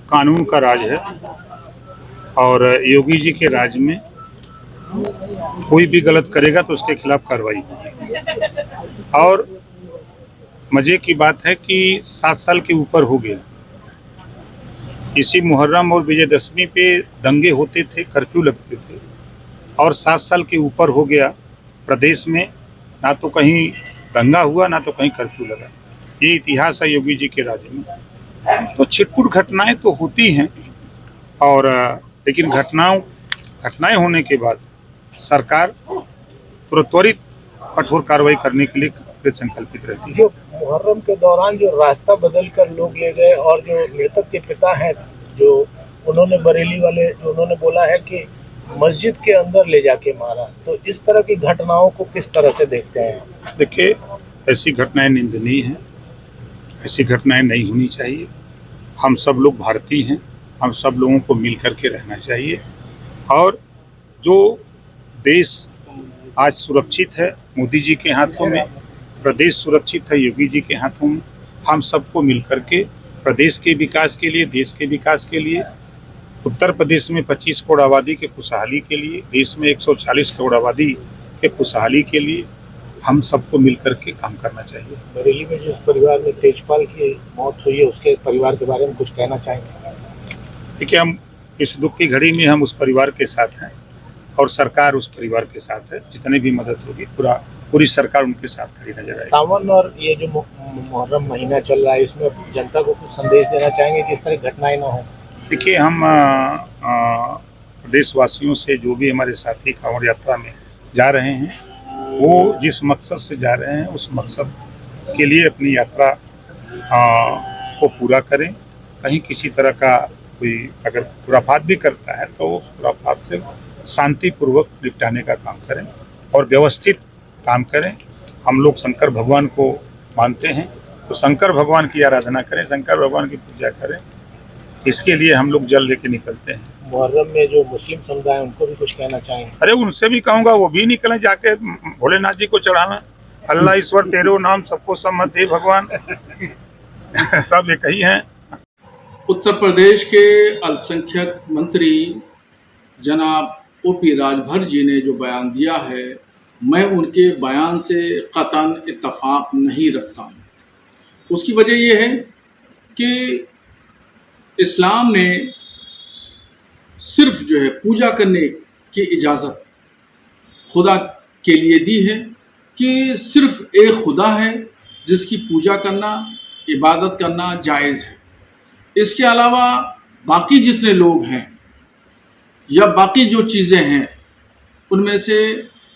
कानून का राज है और योगी जी के राज में कोई भी गलत करेगा तो उसके खिलाफ कार्रवाई होगी। और मजे की बात है कि 7 साल के ऊपर हो गया। इसी मुहर्रम और विजयदशमी पे दंगे होते थे, कर्फ्यू लगते थे, और 7 साल के ऊपर हो गया। प्रदेश में ना तो कहीं दंगा हुआ ना तो कहीं कर्फ्यू लगा। ये इतिहास है योगी जी के राज्य में। तो छिटपुट घटनाएं तो होती हैं, और लेकिन घटनाएं होने के बाद सरकार त्वरित कठोर कार्रवाई करने के लिए संकल्पित रहती है। जो मुहर्रम के दौरान जो रास्ता बदल कर लोग ले गए और जो मृतक के पिता हैं, जो उन्होंने बरेली वाले जो उन्होंने बोला है कि मस्जिद के अंदर ले जाके मारा, तो इस तरह की घटनाओं को किस तरह से देखते हैं? देखिए, ऐसी घटनाएं निंदनीय हैं, ऐसी घटनाएं नहीं होनी चाहिए। हम सब लोग भारतीय हैं, हम सब लोगों को मिल करके रहना चाहिए। और जो देश आज सुरक्षित है मोदी जी के हाथों में, प्रदेश सुरक्षित है योगी जी के हाथों में। हम सबको मिल करके प्रदेश के विकास के लिए, देश के विकास के लिए, उत्तर प्रदेश में 25 करोड़ आबादी के खुशहाली के लिए, देश में 140 करोड़ आबादी के खुशहाली के लिए हम सबको मिल करके काम करना चाहिए। बरेली में जिस परिवार में तेजपाल की मौत हुई है, उसके परिवार के बारे में कुछ कहना चाहेंगे? देखिए, हम इस दुख की घड़ी में हम उस परिवार के साथ हैं और सरकार उस परिवार के साथ है। जितनी भी मदद होगी पूरी सरकार उनके साथ खड़ी नजर आएगी। सावन और ये जो मुहर्रम महीना चल रहा है, इसमें जनता को कुछ संदेश देना चाहेंगे कि इस तरह घटनाएं ना हो? देखिए, हम प्रदेशवासियों से, जो भी हमारे साथी कांवड़ यात्रा में जा रहे हैं, वो जिस मकसद से जा रहे हैं उस मकसद के लिए अपनी यात्रा को पूरा करें। कहीं किसी तरह का कोई अगर खुराफात भी करता है तो उस खुराफात से शांतिपूर्वक निपटाने का काम करें और व्यवस्थित काम करें। हम लोग शंकर भगवान को मानते हैं, तो शंकर भगवान की आराधना करें, शंकर भगवान की पूजा करें। इसके लिए हम लोग जल लेके निकलते हैं। मुहर्रम में जो मुस्लिम समुदाय है उनको भी कुछ कहना चाहेंगे? अरे, उनसे भी कहूँगा वो भी निकलें, जाके भोलेनाथ जी को चढ़ाना। अल्लाह ईश्वर तेरो नाम सबको सम्मत दे भगवान। सब एक ही हैं। उत्तर प्रदेश के अल्पसंख्यक मंत्री जनाब ओपी राजभर जी ने जो बयान दिया है, मैं उनके बयान से कतन इत्तफाक नहीं रखता हूँ। उसकी वजह यह है कि इस्लाम ने सिर्फ जो है पूजा करने की इजाज़त खुदा के लिए दी है, कि सिर्फ एक खुदा है जिसकी पूजा करना, इबादत करना जायज़ है। इसके अलावा बाकी जितने लोग हैं या बाकी जो चीज़ें हैं, उनमें से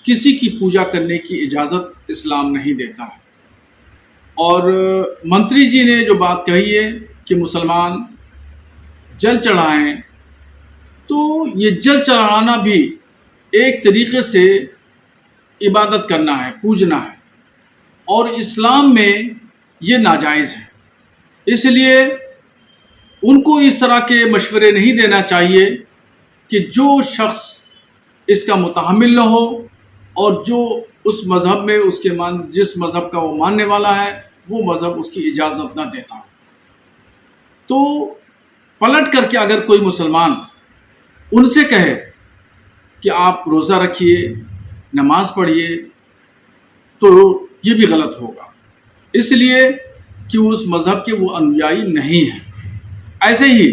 किसी की पूजा करने की इजाज़त इस्लाम नहीं देता है। और मंत्री जी ने जो बात कही है कि मुसलमान जल चढ़ाएं, तो ये जल चढ़ाना भी एक तरीक़े से इबादत करना है, पूजना है, और इस्लाम में ये नाजायज़ है। इसलिए उनको इस तरह के मशवरे नहीं देना चाहिए कि जो शख्स इसका मुतहम्मिल न हो और जो उस मज़हब में जिस मज़हब का वो मानने वाला है, वो मज़हब उसकी इजाज़त ना देता हो। तो पलट करके अगर कोई मुसलमान उनसे कहे कि आप रोज़ा रखिए, नमाज पढ़िए, तो ये भी गलत होगा, इसलिए कि उस मज़हब के वो अनुयायी नहीं हैं। ऐसे ही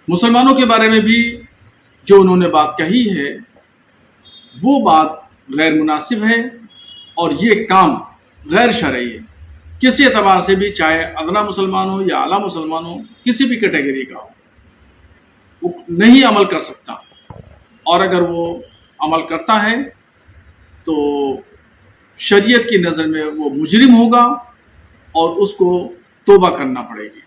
मुसलमानों के बारे में भी जो उन्होंने बात कही है, वो बात गैर मुनासिब है और ये काम गैर शरई है। किसी एतबार से भी, चाहे अदना मुसलमान हो या आला मुसलमान हो, किसी भी कैटेगरी का हो, वो नहीं अमल कर सकता। और अगर वो अमल करता है तो शरीयत की नज़र में वो मुजरिम होगा और उसको तौबा करना पड़ेगी।